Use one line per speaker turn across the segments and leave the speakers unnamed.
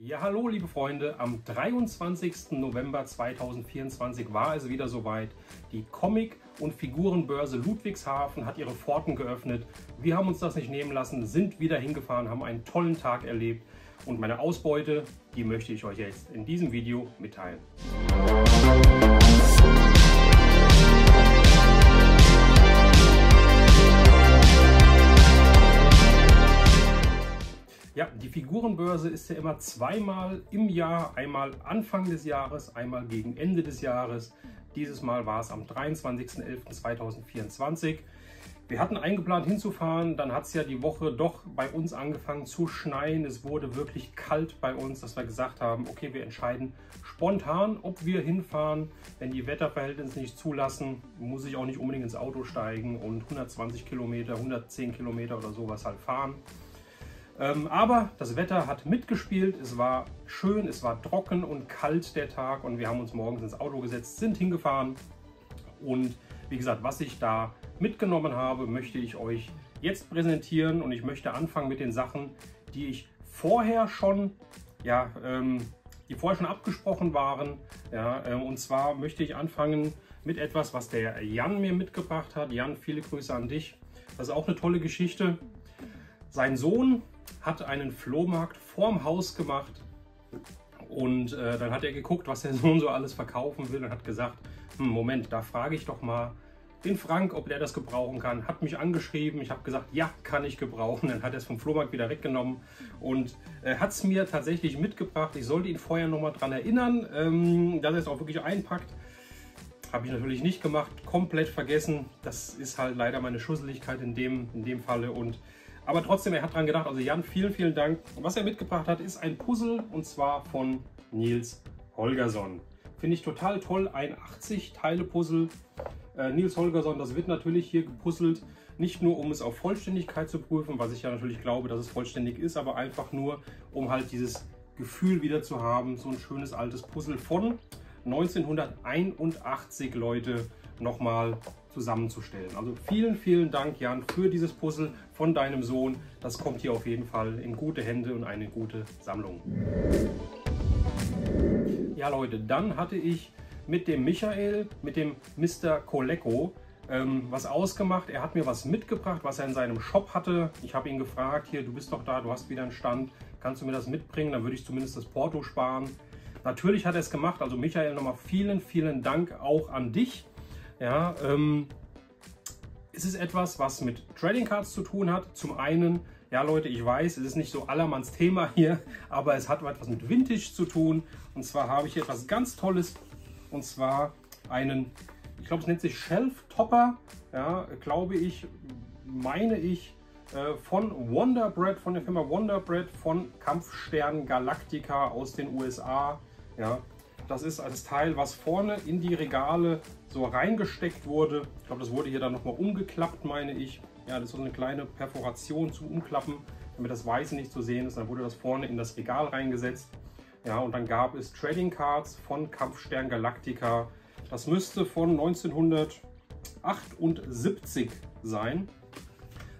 Ja, hallo liebe Freunde, am 23. November 2024 war es wieder soweit. Die Comic- und Figurenbörse Ludwigshafen hat ihre Pforten geöffnet. Wir haben uns das nicht nehmen lassen, sind wieder hingefahren, haben einen tollen Tag erlebt und meine Ausbeute, die möchte ich euch jetzt in diesem Video mitteilen. Ja, die Figurenbörse ist ja immer zweimal im Jahr, einmal Anfang des Jahres, einmal gegen Ende des Jahres. Dieses Mal war es am 23.11.2024. Wir hatten eingeplant hinzufahren, dann hat es ja die Woche doch bei uns angefangen zu schneien. Es wurde wirklich kalt bei uns, dass wir gesagt haben, okay, wir entscheiden spontan, ob wir hinfahren. Wenn die Wetterverhältnisse nicht zulassen, muss ich auch nicht unbedingt ins Auto steigen und 120 Kilometer, 110 Kilometer oder sowas halt fahren. Aber das Wetter hat mitgespielt, es war schön, es war trocken und kalt der Tag und wir haben uns morgens ins Auto gesetzt, sind hingefahren und wie gesagt, was ich da mitgenommen habe, möchte ich euch jetzt präsentieren und ich möchte anfangen mit den Sachen, die ich vorher schon, die vorher schon abgesprochen waren. Und zwar möchte ich anfangen mit etwas, was der Jan mir mitgebracht hat. Jan, viele Grüße an dich. Das ist auch eine tolle Geschichte. Sein Sohn hat einen Flohmarkt vorm Haus gemacht und dann hat er geguckt, was der Sohn so alles verkaufen will und hat gesagt, Moment, da frage ich doch mal den Frank, ob der das gebrauchen kann. Hat mich angeschrieben, ich habe gesagt, ja, kann ich gebrauchen. Dann hat er es vom Flohmarkt wieder weggenommen und hat es mir tatsächlich mitgebracht. Ich sollte ihn vorher noch mal daran erinnern, dass er es auch wirklich einpackt. Habe ich natürlich nicht gemacht, komplett vergessen. Das ist halt leider meine Schusseligkeit in dem Falle. Aber trotzdem, er hat dran gedacht. Also Jan, vielen, vielen Dank. Was er mitgebracht hat, ist ein Puzzle und zwar von Nils Holgersson. Finde ich total toll, ein 80-Teile-Puzzle. Nils Holgersson, das wird natürlich hier gepuzzelt, nicht nur um es auf Vollständigkeit zu prüfen, was ich ja natürlich glaube, dass es vollständig ist, aber einfach nur, um halt dieses Gefühl wieder zu haben, so ein schönes altes Puzzle von 1981, Leute, nochmal zusammenzustellen. Also vielen, vielen Dank, Jan, für dieses Puzzle von deinem Sohn. Das kommt hier auf jeden Fall in gute Hände und eine gute Sammlung. Ja, Leute, dann hatte ich mit dem Michael, mit dem Mr. Colecco, was ausgemacht. Er hat mir was mitgebracht, was er in seinem Shop hatte. Ich habe ihn gefragt, hier, du bist doch da, du hast wieder einen Stand, kannst du mir das mitbringen? Dann würde ich zumindest das Porto sparen. Natürlich hat er es gemacht, also Michael, nochmal vielen, vielen Dank auch an dich. Ja, es ist etwas, was mit Trading Cards zu tun hat. Zum einen, ja Leute, ich weiß, es ist nicht so allermanns Thema hier, aber es hat etwas mit Vintage zu tun. Und zwar habe ich hier etwas ganz Tolles, und zwar einen, ich glaube es nennt sich Shelf Topper, ja, glaube ich, meine ich, von Wonder Bread, von der Firma Wonder Bread, von Kampfstern Galactica aus den USA. Ja, das ist das Teil, was vorne in die Regale so reingesteckt wurde. Ich glaube, das wurde hier dann nochmal umgeklappt, meine ich. Ja, das ist so eine kleine Perforation zum Umklappen, damit das Weiße nicht zu sehen ist. Dann wurde das vorne in das Regal reingesetzt. Ja, und dann gab es Trading Cards von Kampfstern Galactica. Das müsste von 1978 sein.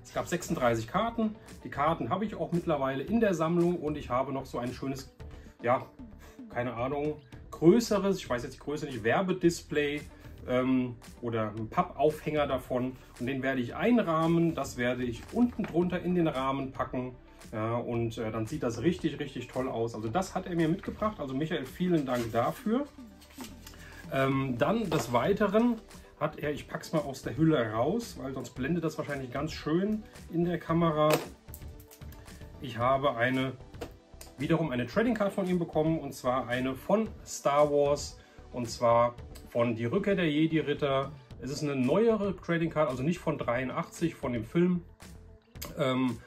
Es gab 36 Karten. Die Karten habe ich auch mittlerweile in der Sammlung und ich habe noch so ein schönes, ja, keine Ahnung, größeres, ich weiß jetzt die Größe nicht, Werbedisplay oder ein Pappaufhänger davon und den werde ich einrahmen. Das werde ich unten drunter in den Rahmen packen. Ja, und dann sieht das richtig, richtig toll aus. Also das hat er mir mitgebracht. Also Michael, vielen Dank dafür. Dann des Weiteren hat er, ich packe es mal aus der Hülle raus, weil sonst blendet das wahrscheinlich ganz schön in der Kamera. Ich habe wiederum eine Trading Card von ihm bekommen und zwar eine von Star Wars und zwar von Die Rückkehr der Jedi-Ritter. Es ist eine neuere Trading Card, also nicht von 83, von dem Film.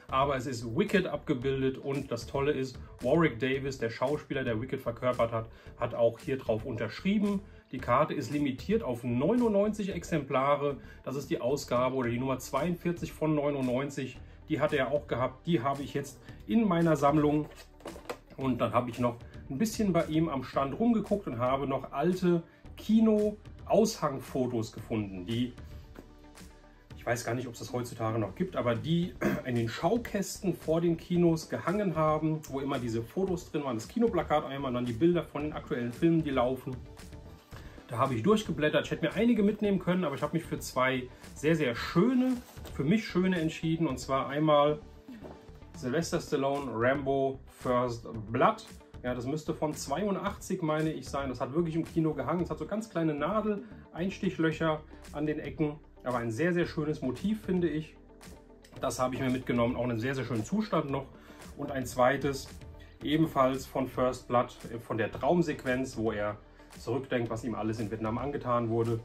Aber es ist Wicket abgebildet und das Tolle ist, Warwick Davis, der Schauspieler, der Wicket verkörpert hat, hat auch hier drauf unterschrieben. Die Karte ist limitiert auf 99 Exemplare. Das ist die Ausgabe oder die Nummer 42 von 99. Die hat er auch gehabt. Die habe ich jetzt in meiner Sammlung. Und dann habe ich noch ein bisschen bei ihm am Stand rumgeguckt und habe noch alte Kino-Aushangfotos gefunden, die weiß gar nicht, ob es das heutzutage noch gibt, aber die in den Schaukästen vor den Kinos gehangen haben, wo immer diese Fotos drin waren, das Kinoplakat einmal und dann die Bilder von den aktuellen Filmen, die laufen. Da habe ich durchgeblättert. Ich hätte mir einige mitnehmen können, aber ich habe mich für zwei sehr, sehr schöne, für mich schöne entschieden. Und zwar einmal Sylvester Stallone, Rambo First Blood. Ja, das müsste von 82, meine ich, sein. Das hat wirklich im Kino gehangen. Es hat so ganz kleine Nadel-Einstichlöcher an den Ecken. Aber ein sehr, sehr schönes Motiv, finde ich. Das habe ich mir mitgenommen. Auch in einem sehr, sehr schönen Zustand noch. Und ein zweites, ebenfalls von First Blood, von der Traumsequenz, wo er zurückdenkt, was ihm alles in Vietnam angetan wurde.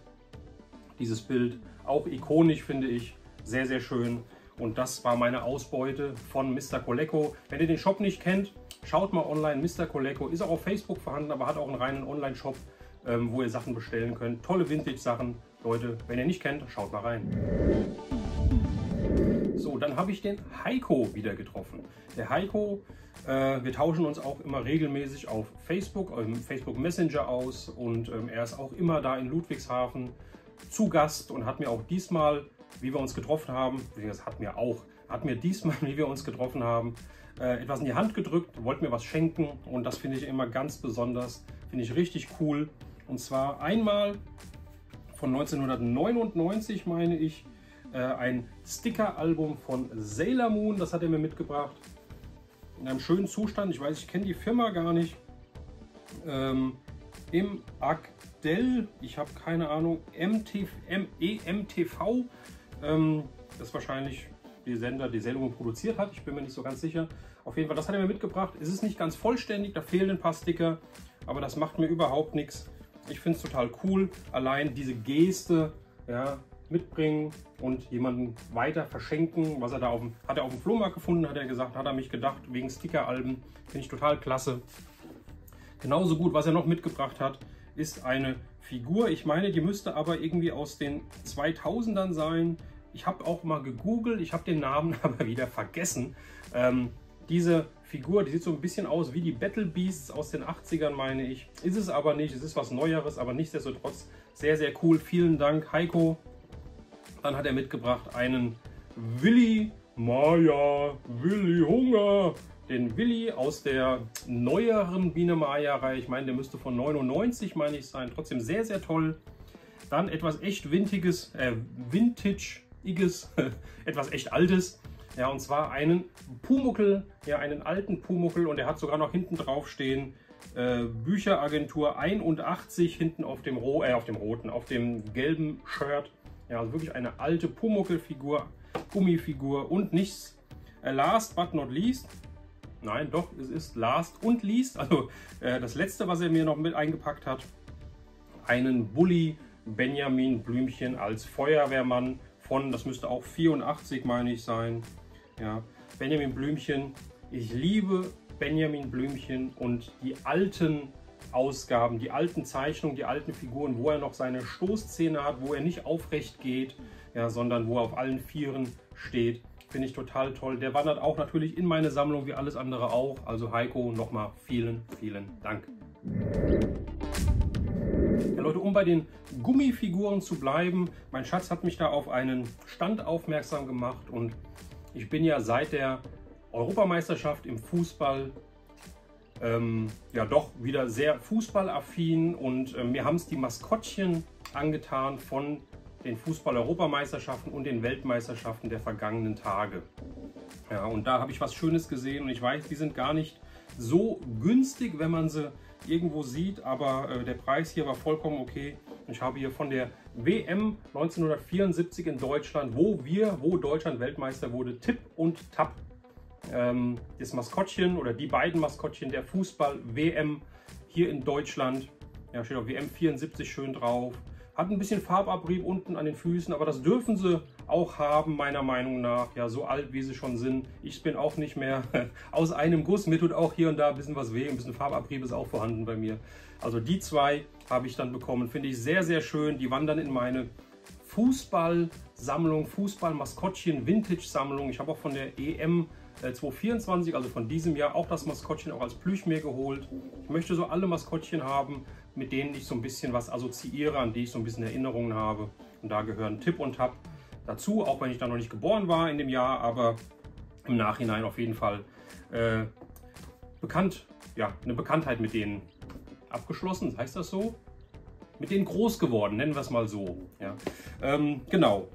Dieses Bild, auch ikonisch, finde ich, sehr, sehr schön. Und das war meine Ausbeute von Mr. Coleco. Wenn ihr den Shop nicht kennt, schaut mal online. Mr. Coleco ist auch auf Facebook vorhanden, aber hat auch einen reinen Online-Shop, wo ihr Sachen bestellen könnt. Tolle Vintage-Sachen. Leute, wenn ihr nicht kennt, schaut mal rein. So, dann habe ich den Heiko wieder getroffen. Der Heiko, wir tauschen uns auch immer regelmäßig auf Facebook, im Facebook Messenger aus und er ist auch immer da in Ludwigshafen zu Gast und hat mir auch diesmal, wie wir uns getroffen haben, das hat mir diesmal, wie wir uns getroffen haben, etwas in die Hand gedrückt, wollte mir was schenken und das finde ich immer ganz besonders, finde ich richtig cool. Und zwar einmal von 1999, meine ich, ein Sticker-Album von Sailor Moon, das hat er mir mitgebracht. In einem schönen Zustand, ich weiß, ich kenne die Firma gar nicht. Im Agdel, ich habe keine Ahnung, EMTV, das ist wahrscheinlich die Sender, die Sailor Moon produziert hat, ich bin mir nicht so ganz sicher. Auf jeden Fall, das hat er mir mitgebracht. Es ist nicht ganz vollständig, da fehlen ein paar Sticker, aber das macht mir überhaupt nichts. Ich finde es total cool, allein diese Geste, ja, mitbringen und jemanden weiter verschenken, was er da hat er auf dem Flohmarkt gefunden, hat er gesagt, hat er mich gedacht, wegen Stickeralben, finde ich total klasse. Genauso gut, was er noch mitgebracht hat, ist eine Figur, ich meine, die müsste aber irgendwie aus den 2000ern sein. Ich habe auch mal gegoogelt, ich habe den Namen aber wieder vergessen. Diese Figur, die sieht so ein bisschen aus wie die Battle Beasts aus den 80ern, meine ich. Ist es aber nicht, es ist was Neueres, aber nichtsdestotrotz sehr, sehr cool. Vielen Dank, Heiko. Dann hat er mitgebracht einen Willi Maya, Willi Hunger. Den Willi aus der neueren Biene Maya-Reihe. Ich meine, der müsste von 99, meine ich, sein. Trotzdem sehr, sehr toll. Dann etwas echt Vintages, etwas echt Altes. Ja, und zwar einen Pumuckl, ja, einen alten Pumuckl. Und er hat sogar noch hinten drauf stehen, Bücheragentur 81, hinten auf dem gelben Shirt. Ja, also wirklich eine alte Pumuckl-Figur, Gummifigur und nichts. Last but not least, nein, doch, es ist last und least, also das letzte, was er mir noch mit eingepackt hat, einen Bulli Benjamin Blümchen als Feuerwehrmann von, das müsste auch 84, meine ich, sein. Ja, Benjamin Blümchen, ich liebe Benjamin Blümchen und die alten Ausgaben, die alten Zeichnungen, die alten Figuren, wo er noch seine Stoßzähne hat, wo er nicht aufrecht geht, ja, sondern wo er auf allen Vieren steht. Finde ich total toll. Der wandert auch natürlich in meine Sammlung, wie alles andere auch. Also Heiko, nochmal vielen, vielen Dank. Ja, Leute, um bei den Gummifiguren zu bleiben, mein Schatz hat mich da auf einen Stand aufmerksam gemacht und ich bin ja seit der Europameisterschaft im Fußball ja doch wieder sehr fußballaffin und mir haben es die Maskottchen angetan von den Fußball-Europameisterschaften und den Weltmeisterschaften der vergangenen Tage. Ja, und da habe ich was Schönes gesehen und ich weiß, die sind gar nicht so günstig, wenn man sie irgendwo sieht, aber der Preis hier war vollkommen okay. Ich habe hier von der WM 1974 in Deutschland, wo Deutschland Weltmeister wurde, Tipp und Tapp, das Maskottchen oder die beiden Maskottchen der Fußball-WM hier in Deutschland. Ja, steht auf WM 74 schön drauf. Hat ein bisschen Farbabrieb unten an den Füßen, aber das dürfen sie auch haben, meiner Meinung nach. Ja, so alt wie sie schon sind. Ich bin auch nicht mehr aus einem Guss. Mir tut auch hier und da ein bisschen was weh. Ein bisschen Farbabrieb ist auch vorhanden bei mir. Also die zwei habe ich dann bekommen. Finde ich sehr, sehr schön. Die wandern in meine Fußballsammlung, Fußball-Maskottchen, Vintage-Sammlung. Ich habe auch von der EM 2024, also von diesem Jahr, auch das Maskottchen auch als Plüsch mir geholt. Ich möchte so alle Maskottchen haben, mit denen ich so ein bisschen was assoziiere, an die ich so ein bisschen Erinnerungen habe. Und da gehören Tipp und Tapp dazu, auch wenn ich da noch nicht geboren war in dem Jahr, aber im Nachhinein auf jeden Fall eine Bekanntheit mit denen abgeschlossen, heißt das so? Mit denen groß geworden, nennen wir es mal so. Ja. Genau.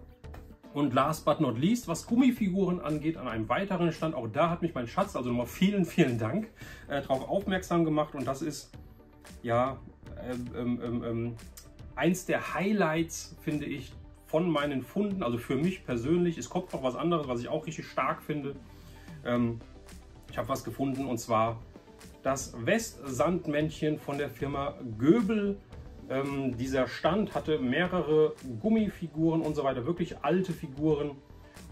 Und last but not least, was Gummifiguren angeht, an einem weiteren Stand, auch da hat mich mein Schatz, also nochmal vielen, vielen Dank, darauf aufmerksam gemacht. Und das ist ja eins der Highlights, finde ich, von meinen Funden, also für mich persönlich. Es kommt noch was anderes, was ich auch richtig stark finde. Ich habe was gefunden, und zwar das West-Sandmännchen von der Firma Göbel. Dieser Stand hatte mehrere Gummifiguren und so weiter, wirklich alte Figuren,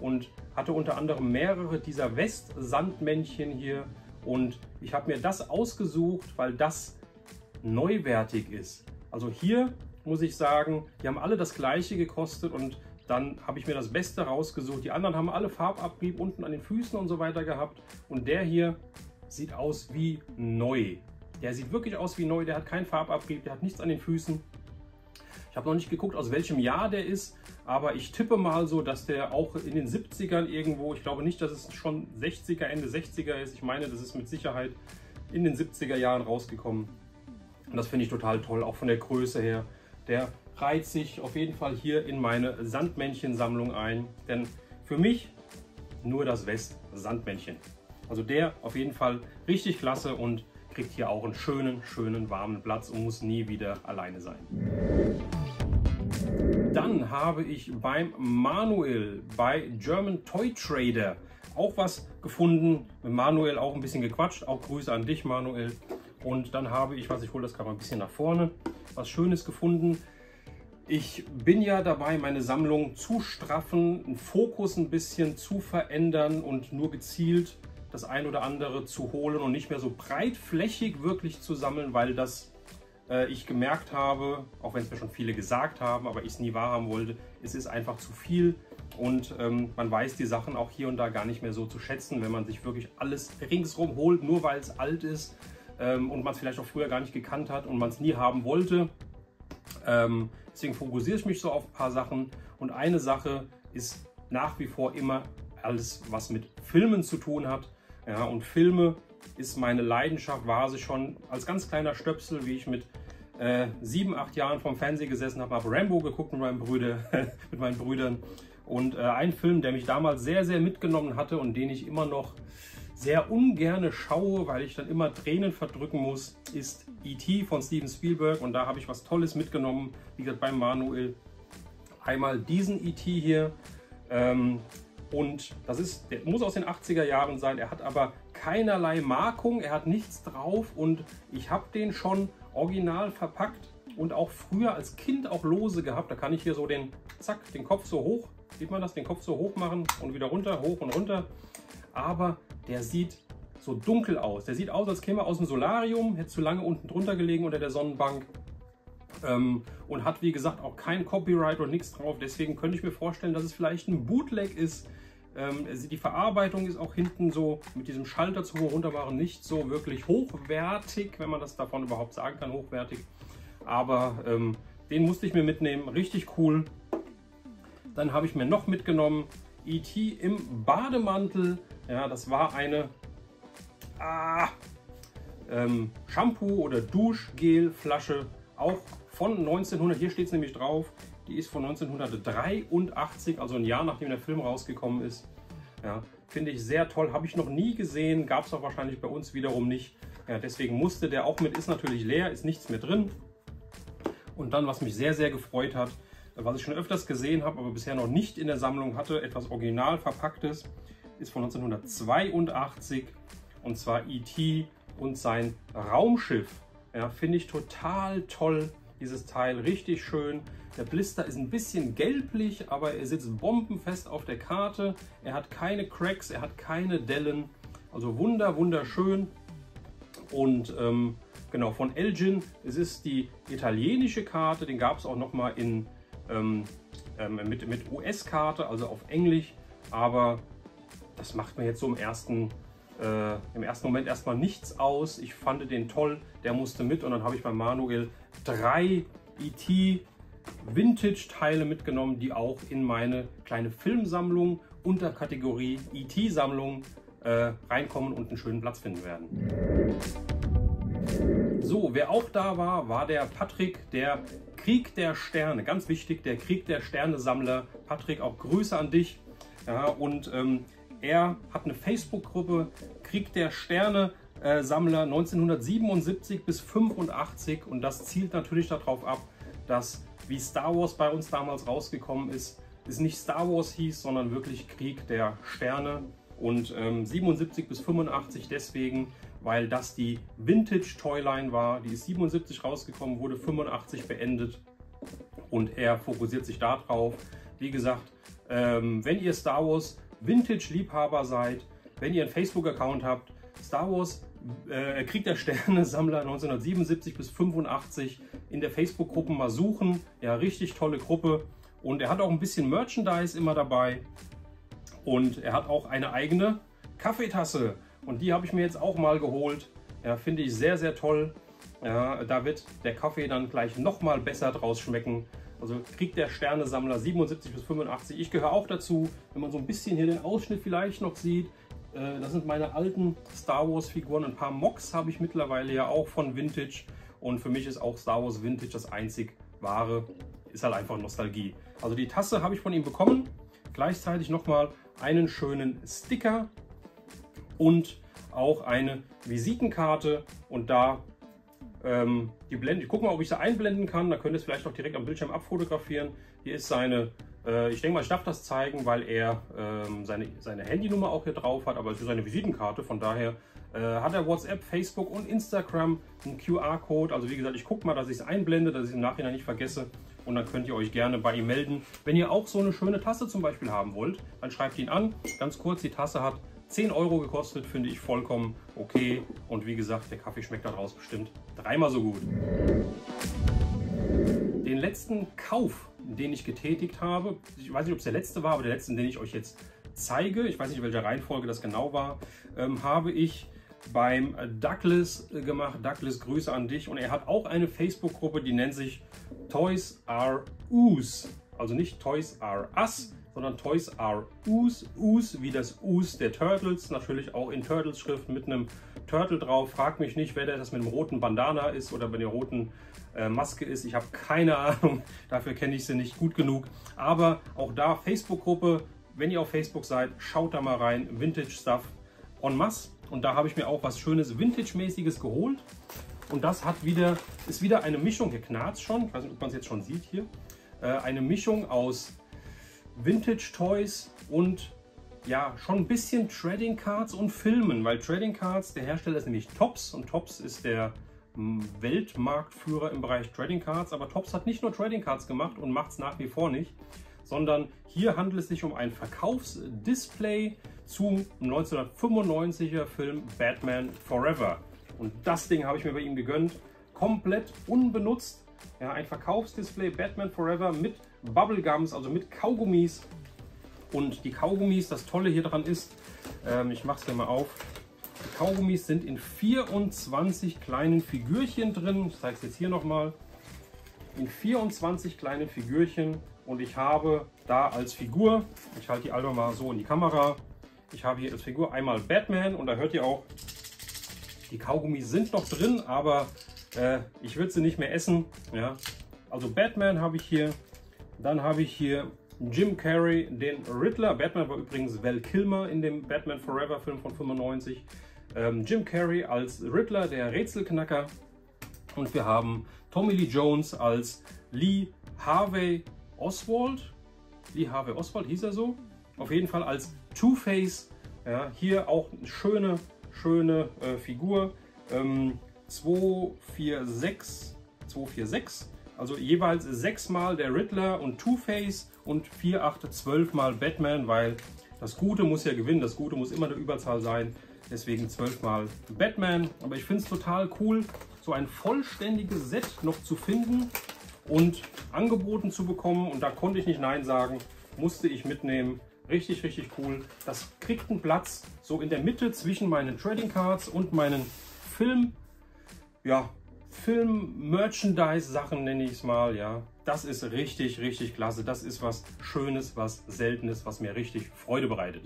und hatte unter anderem mehrere dieser West-Sandmännchen hier. Und ich habe mir das ausgesucht, weil das neuwertig ist. Also hier muss ich sagen, die haben alle das gleiche gekostet, und dann habe ich mir das Beste rausgesucht. Die anderen haben alle Farbabrieb unten an den Füßen und so weiter gehabt, und der hier sieht aus wie neu. Der sieht wirklich aus wie neu, der hat keinen Farbabrieb, der hat nichts an den Füßen. Ich habe noch nicht geguckt, aus welchem Jahr der ist, aber ich tippe mal so, dass der auch in den 70ern irgendwo, ich glaube nicht, dass es schon 60er, Ende 60er ist. Ich meine, das ist mit Sicherheit in den 70er Jahren rausgekommen. Und das finde ich total toll, auch von der Größe her. Der reiht sich auf jeden Fall hier in meine Sandmännchen-Sammlung ein, denn für mich nur das West-Sandmännchen. Also der auf jeden Fall richtig klasse und kriegt hier auch einen schönen, warmen Platz und muss nie wieder alleine sein. Dann habe ich beim Manuel, bei German Toy Trader, auch was gefunden. Mit Manuel auch ein bisschen gequatscht. Auch Grüße an dich, Manuel. Und dann habe ich, ich hole das gerade mal ein bisschen nach vorne, was Schönes gefunden. Ich bin ja dabei, meine Sammlung zu straffen, den Fokus ein bisschen zu verändern und nur gezielt das ein oder andere zu holen und nicht mehr so breitflächig wirklich zu sammeln, weil das ich gemerkt habe, auch wenn es mir schon viele gesagt haben, aber ich es nie wahrhaben wollte, es ist einfach zu viel, und man weiß die Sachen auch hier und da gar nicht mehr so zu schätzen, wenn man sich wirklich alles ringsrum holt, nur weil es alt ist und man es vielleicht auch früher gar nicht gekannt hat und man es nie haben wollte. Deswegen fokussiere ich mich so auf ein paar Sachen, und eine Sache ist nach wie vor immer alles, was mit Filmen zu tun hat. Ja, und Filme ist meine Leidenschaft, war sie schon als ganz kleiner Stöpsel, wie ich mit 7, 8 Jahren vorm Fernseher gesessen habe, habe Rambo geguckt mit meinen Brüdern. Und ein Film, der mich damals sehr, sehr mitgenommen hatte und den ich immer noch sehr ungerne schaue, weil ich dann immer Tränen verdrücken muss, ist E.T. von Steven Spielberg. Und da habe ich was Tolles mitgenommen, wie gesagt, beim Manuel. Einmal diesen E.T. hier. Und der muss aus den 80er Jahren sein. Er hat aber keinerlei Markung, er hat nichts drauf, und ich habe den schon original verpackt und auch früher als Kind auch lose gehabt. Da kann ich hier so den Kopf so hoch, sieht man das, den Kopf so hoch machen und wieder runter, hoch und runter. Aber der sieht so dunkel aus. Der sieht aus, als käme er aus dem Solarium, hätte zu lange unten drunter gelegen unter der Sonnenbank. Und hat, wie gesagt, auch kein Copyright und nichts drauf. Deswegen könnte ich mir vorstellen, dass es vielleicht ein Bootleg ist. Die Verarbeitung ist auch hinten so mit diesem Schalter zu hoch runter machen nicht so wirklich hochwertig, wenn man das davon überhaupt sagen kann, hochwertig. Aber den musste ich mir mitnehmen, richtig cool. Dann habe ich mir noch mitgenommen E.T. im Bademantel. Ja, das war eine Shampoo- oder Duschgelflasche, auch von 1900, hier steht es nämlich drauf, die ist von 1983, also ein Jahr nachdem der Film rausgekommen ist. Ja, finde ich sehr toll, habe ich noch nie gesehen, gab es auch wahrscheinlich bei uns wiederum nicht. Ja, deswegen musste der auch mit, ist natürlich leer, ist nichts mehr drin. Und dann, was mich sehr, sehr gefreut hat, was ich schon öfters gesehen habe, aber bisher noch nicht in der Sammlung hatte, etwas original verpacktes, ist von 1982, und zwar E.T. und sein Raumschiff. Ja, finde ich total toll, dieses Teil, richtig schön. Der Blister ist ein bisschen gelblich, aber er sitzt bombenfest auf der Karte. Er hat keine Cracks, er hat keine Dellen. Also wunderschön. Und genau, von Elgin. Es ist die italienische Karte, den gab es auch noch mal in, mit US-Karte, also auf Englisch. Aber das macht mir jetzt so im ersten Moment erstmal nichts aus. Ich fand den toll, der musste mit, und dann habe ich bei Manuel 3 E.T. Vintage-Teile mitgenommen, die auch in meine kleine Filmsammlung unter Kategorie ET-Sammlung reinkommen und einen schönen Platz finden werden. So, wer auch da war, war der Patrick, der Krieg der Sterne. Ganz wichtig, der Krieg der Sterne-Sammler. Patrick, auch Grüße an dich. Ja, und er hat eine Facebook-Gruppe, Krieg der Sterne-Sammler 1977 bis 85. Und das zielt natürlich darauf ab, dass, wie Star Wars bei uns damals rausgekommen ist, es nicht Star Wars hieß, sondern wirklich Krieg der Sterne. Und 77 bis 85 deswegen, weil das die Vintage Toyline war. Die ist 77 rausgekommen, wurde 85 beendet und er fokussiert sich darauf. Wie gesagt, wenn ihr Star Wars Vintage Liebhaber seid, wenn ihr einen Facebook-Account habt, Star Wars Krieg der Sterne Sammler 1977 bis 85 in der Facebook-Gruppe mal suchen. Ja, richtig tolle Gruppe. Und er hat auch ein bisschen Merchandise immer dabei. Und er hat auch eine eigene Kaffeetasse. Und die habe ich mir jetzt auch mal geholt. Ja, finde ich sehr, sehr toll. Ja, da wird der Kaffee dann gleich noch mal besser draus schmecken. Also Krieg der Sterne Sammler 77 bis 85. Ich gehöre auch dazu. Wenn man so ein bisschen hier den Ausschnitt vielleicht noch sieht. Das sind meine alten Star Wars Figuren. Ein paar Mocs habe ich mittlerweile ja auch von Vintage. Und für mich ist auch Star Wars Vintage das einzig wahre. Ist halt einfach Nostalgie. Also die Tasse habe ich von ihm bekommen. Gleichzeitig nochmal einen schönen Sticker und auch eine Visitenkarte. Und da die Blende, ich gucke mal, ob ich sie einblenden kann. Da könnt ihr es vielleicht auch direkt am Bildschirm abfotografieren. Hier ist seine, ich denke mal, ich darf das zeigen, weil er seine Handynummer auch hier drauf hat, aber es ist seine Visitenkarte. Von daher hat er WhatsApp, Facebook und Instagram einen QR-Code. Also wie gesagt, ich gucke mal, dass ich es einblende, dass ich es im Nachhinein nicht vergesse. Und dann könnt ihr euch gerne bei ihm melden. Wenn ihr auch so eine schöne Tasse zum Beispiel haben wollt, dann schreibt ihn an. Ganz kurz, die Tasse hat 10 € gekostet, finde ich vollkommen okay. Und wie gesagt, der Kaffee schmeckt daraus bestimmt dreimal so gut. Den letzten Kauf, den ich getätigt habe, ich weiß nicht, ob es der letzte war, aber der letzte, den ich euch jetzt zeige, ich weiß nicht, in welcher Reihenfolge das genau war, habe ich beim Douglas gemacht. Douglas, Grüße an dich. Und er hat auch eine Facebook-Gruppe, die nennt sich Toys R Us. Also nicht Toys R Us, sondern Toys R Us. Us wie das Us der Turtles. Natürlich auch in Turtles-Schrift mit einem Turtle drauf. Frag mich nicht, wer das mit dem roten Bandana ist oder mit der roten Maske ist. Ich habe keine Ahnung. Dafür kenne ich sie nicht gut genug. Aber auch da Facebook-Gruppe. Wenn ihr auf Facebook seid, schaut da mal rein. Vintage Stuff en masse. Und da habe ich mir auch was Schönes Vintage-mäßiges geholt. Und das ist wieder eine Mischung, hier knarzt schon, ich weiß nicht, ob man es jetzt schon sieht hier, eine Mischung aus Vintage Toys und ja, schon ein bisschen Trading Cards und Filmen, weil Trading Cards, der Hersteller ist nämlich Topps und Topps ist der Weltmarktführer im Bereich Trading Cards, aber Topps hat nicht nur Trading Cards gemacht und macht es nach wie vor nicht, sondern hier handelt es sich um ein Verkaufsdisplay zum 1995er Film Batman Forever. Und das Ding habe ich mir bei ihm gegönnt, komplett unbenutzt. Ja, ein Verkaufsdisplay Batman Forever mit Bubblegums, also mit Kaugummis. Und die Kaugummis, das Tolle hier dran ist, ich mache es hier mal auf, die Kaugummis sind in 24 kleinen Figürchen drin. Ich zeige es jetzt hier nochmal. In 24 kleinen Figürchen. Und ich habe da als Figur, ich halte die Alba mal so in die Kamera, ich habe hier als Figur einmal Batman und da hört ihr auch, die Kaugummis sind noch drin, aber ich würde sie nicht mehr essen. Ja. Also Batman habe ich hier, dann habe ich hier Jim Carrey, den Riddler. Batman war übrigens Val Kilmer in dem Batman Forever Film von 95. Jim Carrey als Riddler, der Rätselknacker. Und wir haben Tommy Lee Jones als Lee Harvey Oswald. Lee Harvey Oswald hieß er so. Auf jeden Fall als Two-Face. Ja, hier auch eine schöne Figur. 246. Also jeweils 6 Mal der Riddler und Two-Face und 4, 8, 12 Mal Batman, weil das Gute muss ja gewinnen. Das Gute muss immer eine Überzahl sein. Deswegen 12 Mal Batman. Aber ich finde es total cool, so ein vollständiges Set noch zu finden und angeboten zu bekommen. Und da konnte ich nicht Nein sagen. Musste ich mitnehmen. Richtig, richtig cool. Das kriegt einen Platz so in der Mitte zwischen meinen Trading Cards und meinen Film-Merchandise-Sachen, nenne ich es mal. Ja. Das ist richtig, richtig klasse. Das ist was Schönes, was Seltenes, was mir richtig Freude bereitet.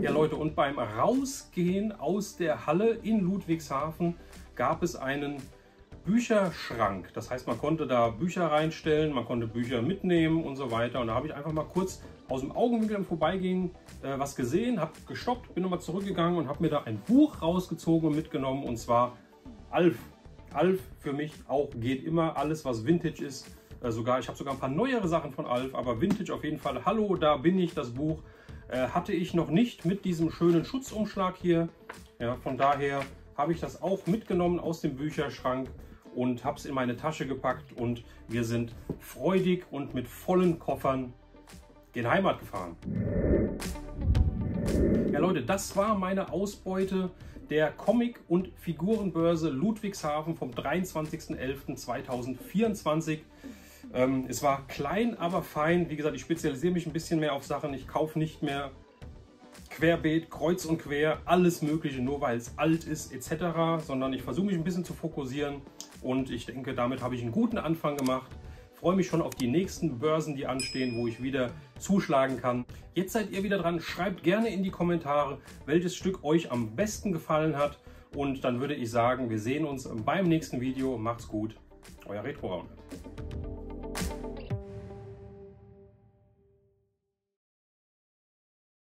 Ja Leute, und beim Rausgehen aus der Halle in Ludwigshafen gab es einen Bücherschrank. Das heißt, man konnte da Bücher reinstellen, man konnte Bücher mitnehmen und so weiter. Und da habe ich einfach mal kurz aus dem Augenwinkel im Vorbeigehen was gesehen, habe gestoppt, bin nochmal zurückgegangen und habe mir da ein Buch rausgezogen und mitgenommen, und zwar Alf. Alf für mich auch geht immer, alles was Vintage ist. Ich habe sogar ein paar neuere Sachen von Alf, aber Vintage auf jeden Fall. Hallo, da bin ich, das Buch hatte ich noch nicht mit diesem schönen Schutzumschlag hier. Ja, von daher habe ich das auch mitgenommen aus dem Bücherschrank und habe es in meine Tasche gepackt, und wir sind freudig und mit vollen Koffern gen Heimat gefahren. Ja Leute, das war meine Ausbeute der Comic- und Figurenbörse Ludwigshafen vom 23.11.2024. Es war klein, aber fein. Wie gesagt, ich spezialisiere mich ein bisschen mehr auf Sachen. Ich kaufe nicht mehr querbeet, kreuz und quer, alles Mögliche, nur weil es alt ist etc., sondern ich versuche mich ein bisschen zu fokussieren, und ich denke, damit habe ich einen guten Anfang gemacht. Ich freue mich schon auf die nächsten Börsen, die anstehen, wo ich wieder zuschlagen kann. Jetzt seid ihr wieder dran. Schreibt gerne in die Kommentare, welches Stück euch am besten gefallen hat. Und dann würde ich sagen, wir sehen uns beim nächsten Video. Macht's gut, euer Retro Round.